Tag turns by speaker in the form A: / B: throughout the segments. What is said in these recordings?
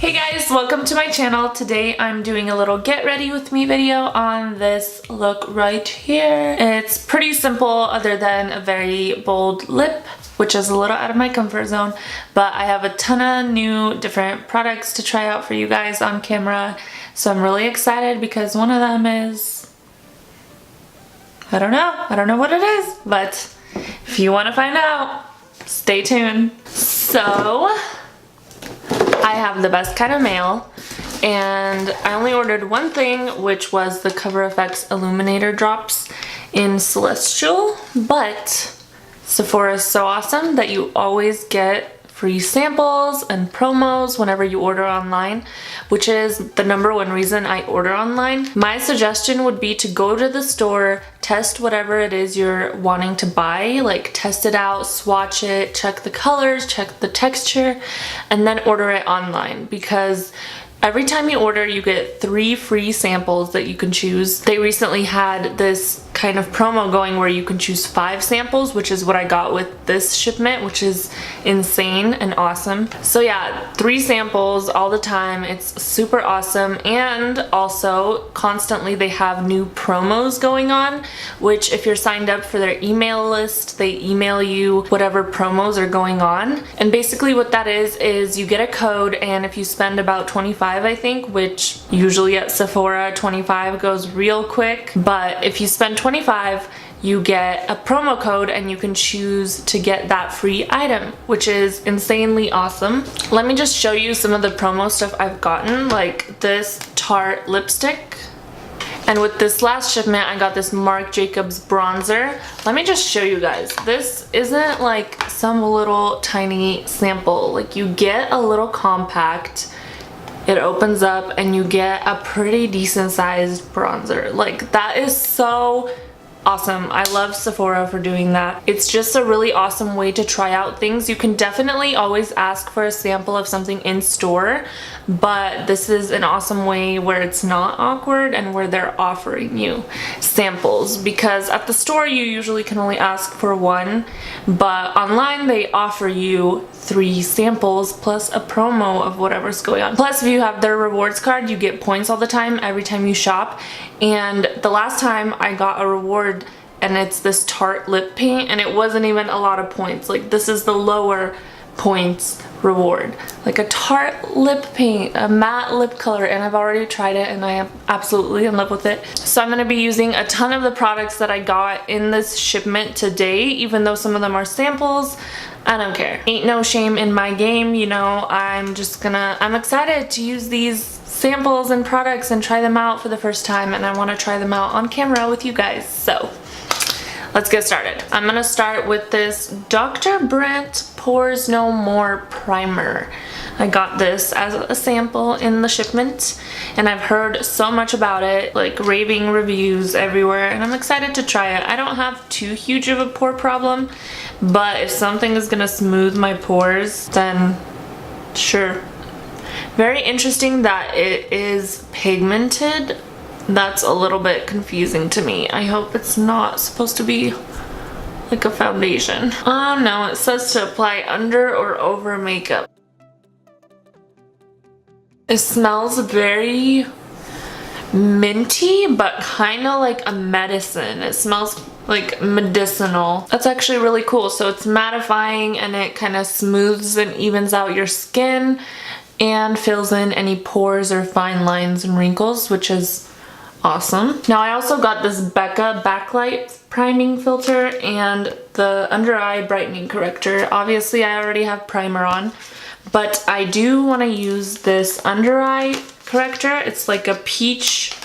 A: Hey guys, welcome to my channel. Today I'm doing a little get ready with me video on this look right here. It's pretty simple other than a very bold lip, which is a little out of my comfort zone, but I have a ton of new different products to try out for you guys on camera. So I'm really excited because one of them is, I don't know what it is, but if you want to find out, stay tuned. So I have the best kind of mail, and I only ordered one thing, which was the Cover FX Illuminator Drops in Celestial, but Sephora is so awesome that you always get free samples and promos whenever you order online, which is the #1 reason I order online. My suggestion would be to go to the store, test whatever it is you're wanting to buy, like test it out, swatch it, check the colors, check the texture, and then order it online, because every time you order, you get 3 free samples that you can choose. They recently had this kind of promo going where you can choose 5 samples, which is what I got with this shipment, which is insane and awesome. So yeah, 3 samples all the time. It's super awesome. And also constantly they have new promos going on, which if you're signed up for their email list, they email you whatever promos are going on. And basically what that is you get a code, and if you spend about 25, I think, which usually at Sephora 25 goes real quick, but if you spend 25, you get a promo code and you can choose to get that free item, which is insanely awesome. Let me just show you some of the promo stuff I've gotten, like this Tarte lipstick. And with this last shipment, I got this Marc Jacobs bronzer. Let me just show you guys. This isn't like some little tiny sample. Like, you get a little compact, it opens up, and you get a pretty decent sized bronzer. Like, that is so awesome. I love Sephora for doing that. It's just a really awesome way to try out things. You can definitely always ask for a sample of something in store, but this is an awesome way where it's not awkward and where they're offering you samples, because at the store you usually can only ask for 1, but online they offer you 3 samples plus a promo of whatever's going on. Plus, if you have their rewards card, you get points all the time every time you shop. And the last time I got a reward, and it's this Tarte lip paint, and it wasn't even a lot of points. Like, this is the lower points reward. Like a Tarte lip paint, a matte lip color, and I've already tried it and I am absolutely in love with it. So I'm going to be using a ton of the products that I got in this shipment today, even though some of them are samples. I don't care. Ain't no shame in my game, you know. I'm excited to use these samples and products and try them out for the first time, and I want to try them out on camera with you guys. So let's get started. I'm gonna start with this Dr. Brandt Pores No More Primer. I got this as a sample in the shipment, and I've heard so much about it, like raving reviews everywhere, and I'm excited to try it. I don't have too huge of a pore problem, but if something is gonna smooth my pores, then sure. Very interesting that it is pigmented. That's a little bit confusing to me. I hope it's not supposed to be like a foundation. Oh no, it says to apply under or over makeup. It smells very minty, but kind of like a medicine. It smells like medicinal. That's actually really cool. So it's mattifying, and it kind of smooths and evens out your skin and fills in any pores or fine lines and wrinkles, which is awesome. Now I also got this Becca backlight priming filter and the Undereye brightening corrector. Obviously I already have primer on, but I do want to use this Undereye corrector. It's like a peach.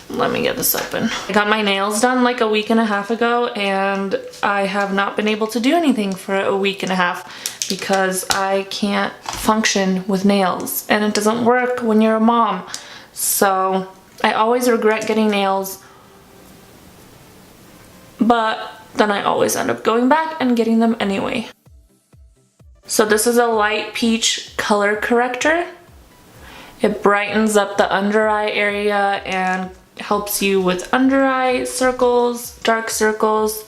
A: Let me get this open. I got my nails done like a week and a half ago, and I have not been able to do anything for a week and a half because I can't function with nails, and it doesn't work when you're a mom. So I always regret getting nails, but then I always end up going back and getting them anyway. So this is a light peach color corrector. It brightens up the under eye area and helps you with under eye circles, dark circles.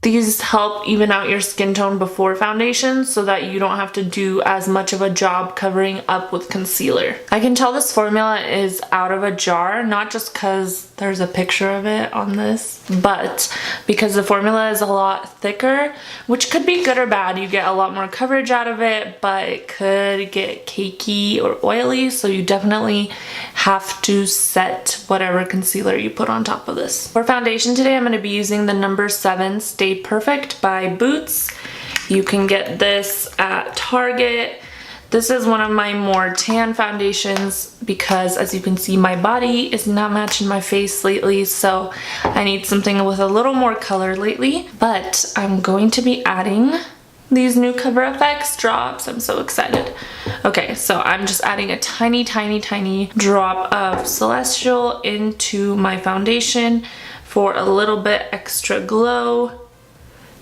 A: These help even out your skin tone before foundation so that you don't have to do as much of a job covering up with concealer. I can tell this formula is out of a jar, not just because there's a picture of it on this, but because the formula is a lot thicker, which could be good or bad. You get a lot more coverage out of it, but it could get cakey or oily, so you definitely have to set whatever concealer you put on top of this. For foundation today, I'm going to be using the number 7 Stay Perfect by Boots. You can get this at Target. This is one of my more tan foundations because, as you can see, my body is not matching my face lately, so I need something with a little more color lately. But I'm going to be adding these new Cover FX drops. I'm so excited. Okay, so I'm just adding a tiny, tiny, tiny drop of Celestial into my foundation for a little bit extra glow.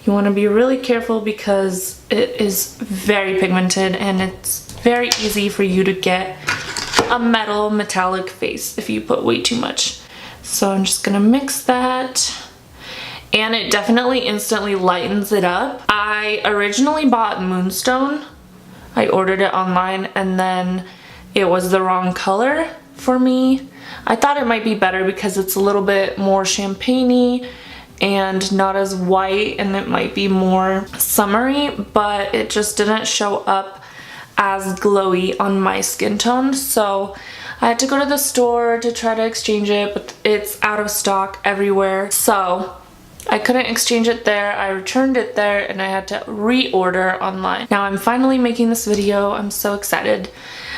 A: You want to be really careful because it is very pigmented and it's very easy for you to get a metallic face if you put way too much. So I'm just gonna mix that, and it definitely instantly lightens it up. I originally bought Moonstone. I ordered it online and then it was the wrong color for me. I thought it might be better because it's a little bit more champagne-y and not as white, and it might be more summery, but it just didn't show up as glowy on my skin tone. So I had to go to the store to try to exchange it, but it's out of stock everywhere. So I couldn't exchange it there. I returned it there and I had to reorder online. Now I'm finally making this video. I'm so excited.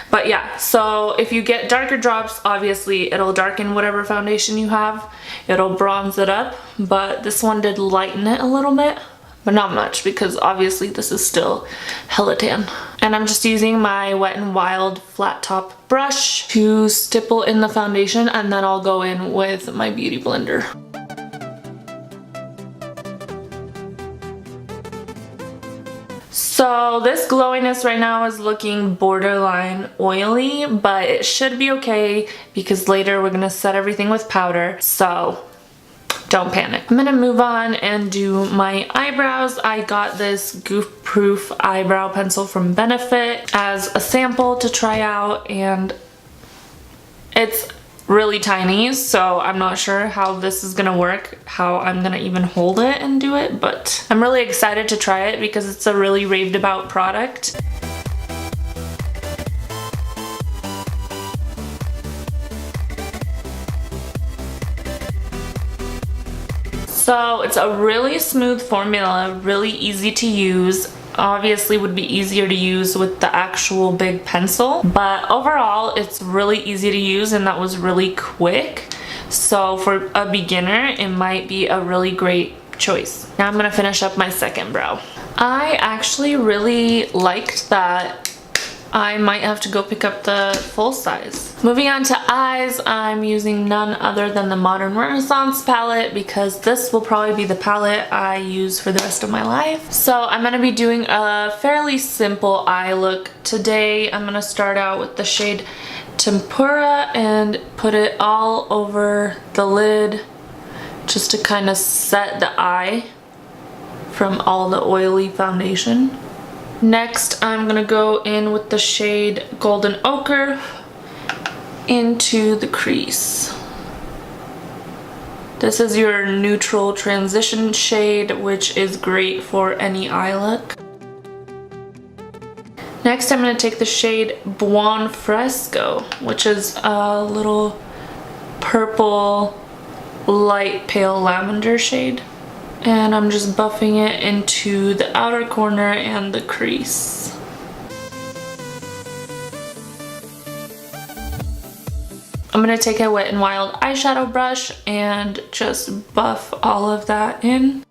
A: But yeah, so if you get darker drops, obviously it'll darken whatever foundation you have. It'll bronze it up, but this one did lighten it a little bit, but not much because obviously this is still hella tan. And I'm just using my Wet n Wild flat top brush to stipple in the foundation, and then I'll go in with my beauty blender. So this glowiness right now is looking borderline oily, but it should be okay because later we're gonna set everything with powder, so don't panic. I'm gonna move on and do my eyebrows. I got this Goof Proof eyebrow pencil from Benefit as a sample to try out, and it's really tiny, so I'm not sure how this is gonna work, how I'm gonna even hold it and do it, but I'm really excited to try it because it's a really raved about product. So it's a really smooth formula, really easy to use. Obviously would be easier to use with the actual big pencil, but overall it's really easy to use and that was really quick. So for a beginner, it might be a really great choice. Now I'm gonna finish up my second brow. I actually really liked that. I might have to go pick up the full size. Moving on to eyes, I'm using none other than the Modern Renaissance palette because this will probably be the palette I use for the rest of my life. So I'm gonna be doing a fairly simple eye look today. I'm gonna start out with the shade Tempura and put it all over the lid just to kind of set the eye from all the oily foundation. Next, I'm gonna go in with the shade Golden Ochre into the crease. This is your neutral transition shade, which is great for any eye look. Next, I'm gonna take the shade Buon Fresco, which is a little purple, light pale lavender shade. And I'm just buffing it into the outer corner and the crease. I'm gonna take a Wet n Wild eyeshadow brush and just buff all of that in.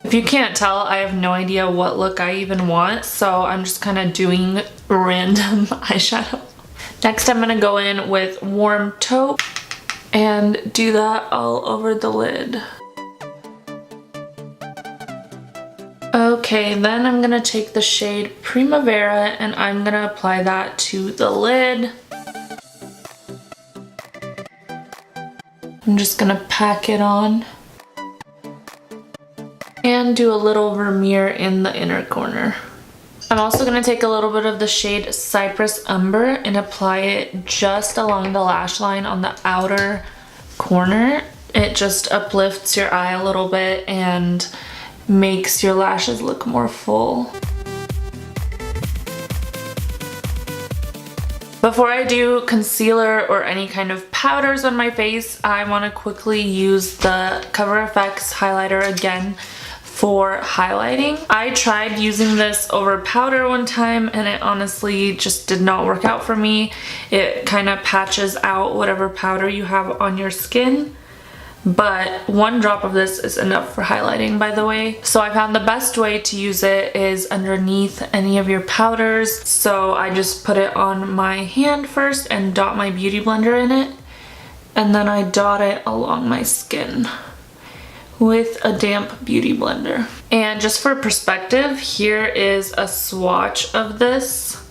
A: If you can't tell, I have no idea what look I even want, so I'm just kind of doing random eyeshadow. Next, I'm gonna go in with Warm Taupe and do that all over the lid. Okay, then I'm gonna take the shade Primavera and I'm gonna apply that to the lid. I'm just gonna pack it on. and do a little Vermeer in the inner corner. I'm also going to take a little bit of the shade Cypress Umber and apply it just along the lash line on the outer corner. It just uplifts your eye a little bit and makes your lashes look more full. Before I do concealer or any kind of powders on my face, I want to quickly use the Cover FX highlighter again for highlighting. I tried using this over powder one time and it honestly just did not work out for me. It kind of patches out whatever powder you have on your skin. But one drop of this is enough for highlighting, by the way. So I found the best way to use it is underneath any of your powders. So I just put it on my hand first and dot my beauty blender in it. And then I dot it along my skin with a damp beauty blender. And just for perspective, here is a swatch of this.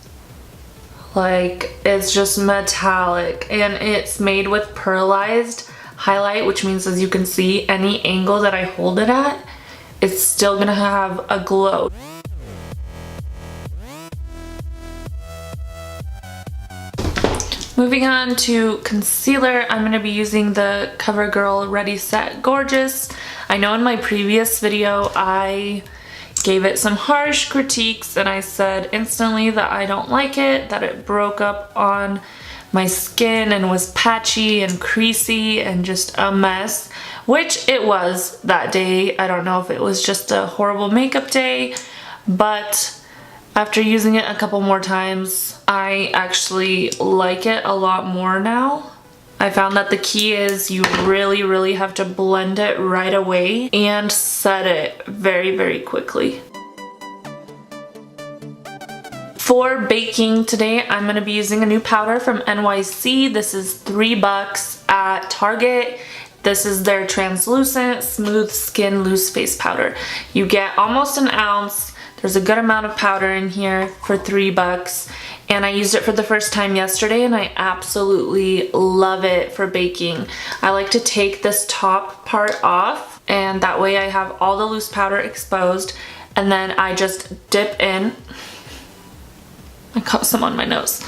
A: Like, it's just metallic and it's made with pearlized highlight, which means, as you can see, any angle that I hold it at, it's still gonna have a glow. Moving on to concealer, I'm going to be using the Covergirl Ready Set Gorgeous. I know in my previous video I gave it some harsh critiques and I said instantly that I don't like it, that it broke up on my skin and was patchy and creasy and just a mess, which it was that day. I don't know if it was just a horrible makeup day, but after using it a couple more times, I actually like it a lot more now. I found that the key is you really have to blend it right away and set it very quickly. For baking today, I'm going to be using a new powder from NYC. This is $3 at Target. This is their translucent Smooth Skin loose face powder. You get almost an ounce. There's a good amount of powder in here for $3, and I used it for the first time yesterday and I absolutely love it for baking. I like to take this top part off and that way I have all the loose powder exposed, and then I just dip in. I caught some on my nose.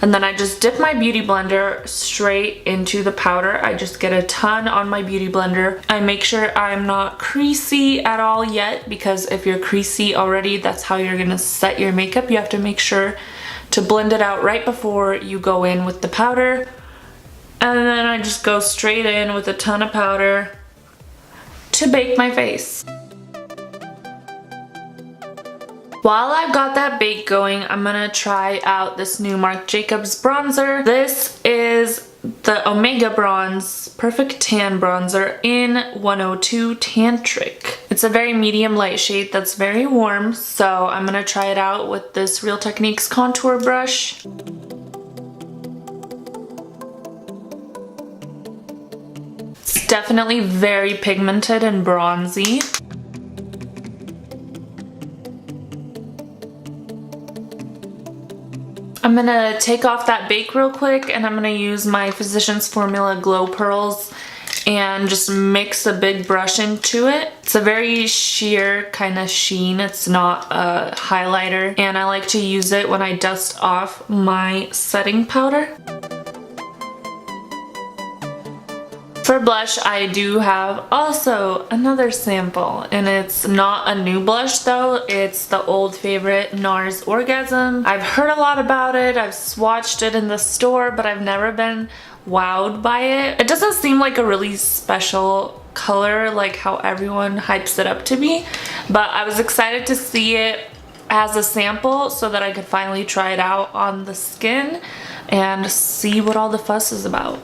A: And then I just dip my beauty blender straight into the powder. I just get a ton on my beauty blender. I make sure I'm not creasy at all yet, because if you're creasy already, that's how you're gonna set your makeup. You have to make sure to blend it out right before you go in with the powder. And then I just go straight in with a ton of powder to bake my face. While I've got that bake going, I'm gonna try out this new Marc Jacobs bronzer. This is the Omega Bronze Perfect Tan Bronzer in 102 Tantric. It's a very medium light shade that's very warm, so I'm gonna try it out with this Real Techniques contour brush. It's definitely very pigmented and bronzy. I'm gonna take off that bake real quick and I'm gonna use my Physicians Formula Glow Pearls and just mix a big brush into it. It's a very sheer kind of sheen. It's not a highlighter, and I like to use it when I dust off my setting powder. For blush, I do have also another sample, and it's not a new blush though. It's the old favorite Nars Orgasm. I've heard a lot about it. I've swatched it in the store, but I've never been wowed by it. It doesn't seem like a really special color like how everyone hypes it up to be, but I was excited to see it as a sample so that I could finally try it out on the skin and see what all the fuss is about.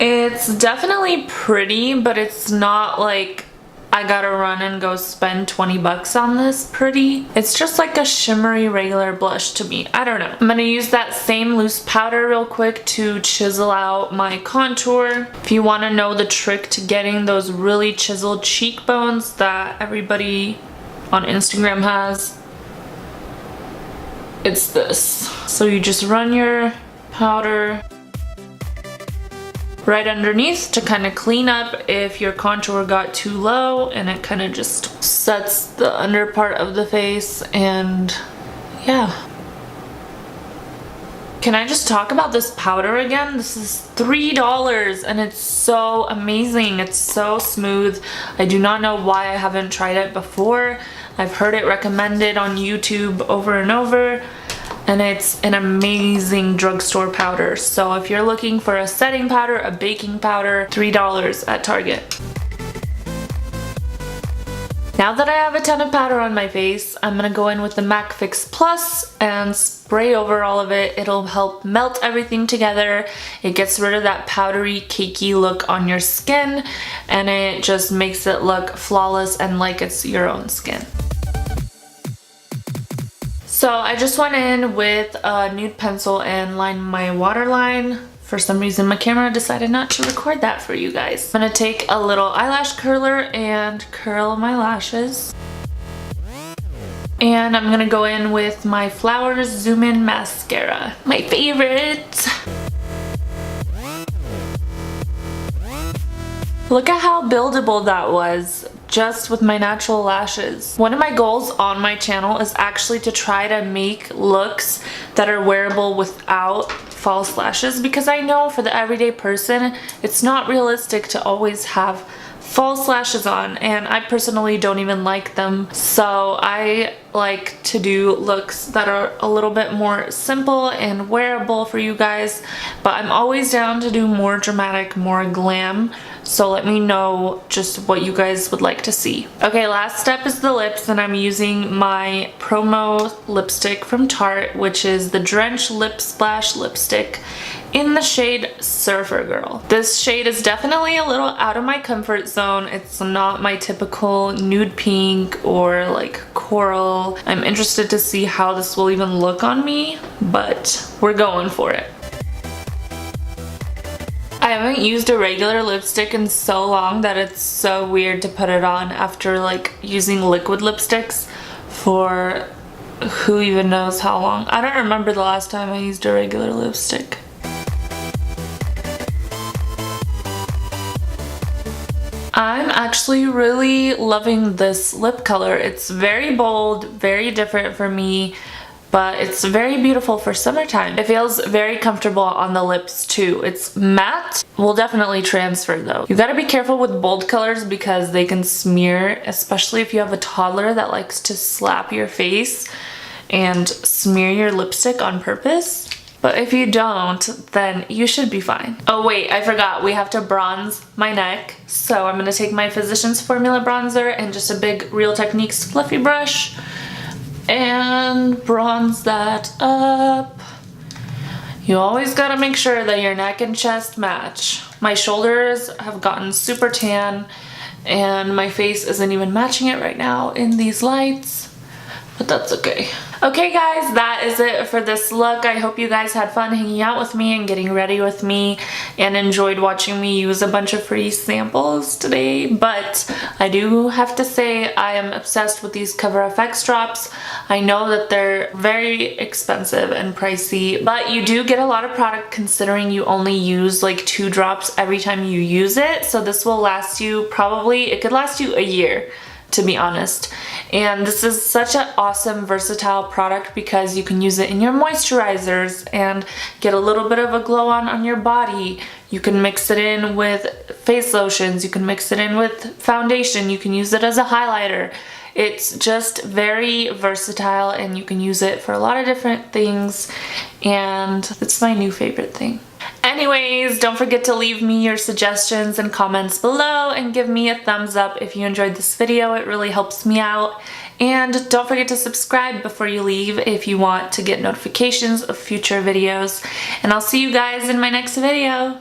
A: It's definitely pretty, but it's not like I gotta run and go spend 20 bucks on this pretty. It's just like a shimmery regular blush to me. I don't know. I'm gonna use that same loose powder real quick to chisel out my contour. If you wanna know the trick to getting those really chiseled cheekbones that everybody on Instagram has, it's this. So you just run your powder right underneath to kind of clean up if your contour got too low, and it kind of just sets the under part of the face. And yeah. Can I just talk about this powder again? This is $3 and it's so amazing. It's so smooth. I do not know why I haven't tried it before. I've heard it recommended on YouTube over and over, and it's an amazing drugstore powder. So if you're looking for a setting powder, a baking powder, $3 at Target. Now that I have a ton of powder on my face, I'm gonna go in with the MAC Fix Plus and spray over all of it. It'll help melt everything together. It gets rid of that powdery, cakey look on your skin, and it just makes it look flawless and like it's your own skin. So I just went in with a nude pencil and lined my waterline. For some reason my camera decided not to record that for you guys. I'm gonna take a little eyelash curler and curl my lashes. And I'm gonna go in with my Flowers Zoom In Mascara, my favorite. Look at how buildable that was just with my natural lashes. One of my goals on my channel is actually to try to make looks that are wearable without false lashes, because I know for the everyday person it's not realistic to always have false lashes on, and I personally don't even like them. So I like to do looks that are a little bit more simple and wearable for you guys, but I'm always down to do more dramatic, more glam. So let me know just what you guys would like to see. Okay, last step is the lips, and I'm using my promo lipstick from Tarte, which is the Drench Lip Splash lipstick in the shade Surfer Girl. This shade is definitely a little out of my comfort zone. It's not my typical nude pink or like coral. I'm interested to see how this will even look on me, but we're going for it. I haven't used a regular lipstick in so long that it's so weird to put it on after like using liquid lipsticks for who even knows how long. I don't remember the last time I used a regular lipstick. I'm actually really loving this lip color. It's very bold, very different for me, but it's very beautiful for summertime. It feels very comfortable on the lips too. It's matte. Will definitely transfer though. You gotta be careful with bold colors because they can smear, especially if you have a toddler that likes to slap your face and smear your lipstick on purpose. But if you don't, then you should be fine. Oh wait, I forgot. We have to bronze my neck. So I'm gonna take my Physicians Formula bronzer and just a big Real Techniques fluffy brush and bronze that up. You always gotta make sure that your neck and chest match. My shoulders have gotten super tan and my face isn't even matching it right now in these lights, but that's okay. Okay guys, that is it for this look. I hope you guys had fun hanging out with me and getting ready with me and enjoyed watching me use a bunch of free samples today. But I do have to say I am obsessed with these Cover FX drops. I know that they're very expensive and pricey, but you do get a lot of product considering you only use like 2 drops every time you use it. So this will last you probably, it could last you a year, to be honest. And this is such an awesome versatile product because you can use it in your moisturizers and get a little bit of a glow on your body. You can mix it in with face lotions, you can mix it in with foundation, you can use it as a highlighter. It's just very versatile and you can use it for a lot of different things, and it's my new favorite thing. Anyways, don't forget to leave me your suggestions and comments below and give me a thumbs up if you enjoyed this video. It really helps me out. And don't forget to subscribe before you leave if you want to get notifications of future videos. And I'll see you guys in my next video.